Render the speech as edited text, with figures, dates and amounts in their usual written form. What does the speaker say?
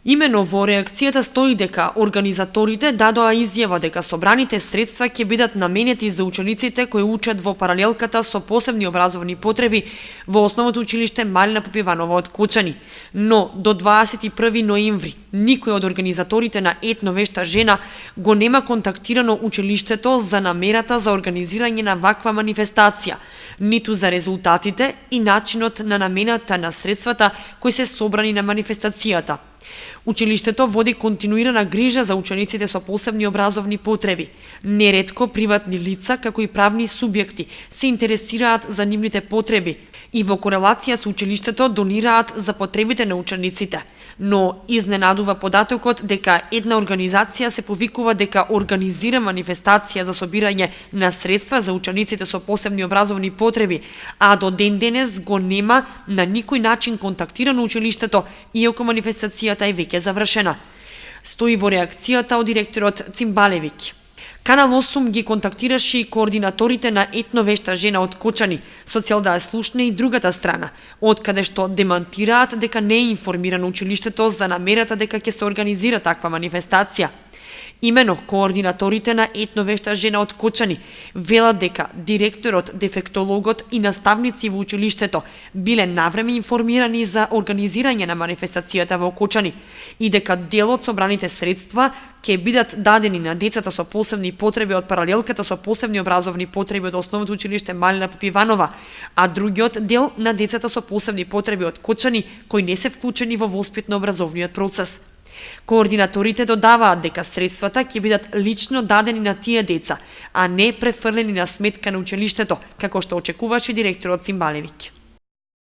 Имено во реакцијата стои дека организаторите дадоа изјава дека собраните средства ќе бидат наменети за учениците кои учат во паралелката со посебни образовни потреби во основното училиште Малина Попиванова од Кочани. Но до 21 ноември никој од организаторите на етновешта жена го нема контактирано училиштето за намерата за организирање на ваква манифестација, ниту за резултатите и начинот на намената на средствата кои се собрани на манифестацијата. Училиштето води континуирана грижа за учениците со посебни образовни потреби. Неретко приватни лица, како и правни субјекти, се интересираат за нивните потреби и во корелација со училиштето донираат за потребите на учениците. Но изненадува податокот дека една организација се повикува дека организира манифестација за собирање на средства за учениците со посебни образовни потреби, а до ден денес го нема на никој начин контактирано училиштето, иако манифестацијата е веќе завршена. Стои во реакцијата од директорот Цимбалевиќ. Канал 8 ги контактираше и координаторите на етновешта жена од Кочани, со цел да ја слушне и другата страна, од каде што демантираат дека не е информирано училиштето за намерата дека ќе се организира таква манифестација. Имено координаторите на етновешта жена од Кочани велат дека директорот, дефектологот и наставници во училиштето биле навреме информирани за организирање на манифестацијата во Кочани и дека дел од собраните средства ќе бидат дадени на децата со посебни потреби од паралелката со посебни образовни потреби од основното училиште Малина Попиванова, а другиот дел на децата со посебни потреби од Кочани кои не се вклучени во воспитно-образовниот процес. Координаторите додаваат дека средствата ќе бидат лично дадени на тие деца, а не префрлени на сметка на училиштето, како што очекуваше директорот Цимбалевиќ.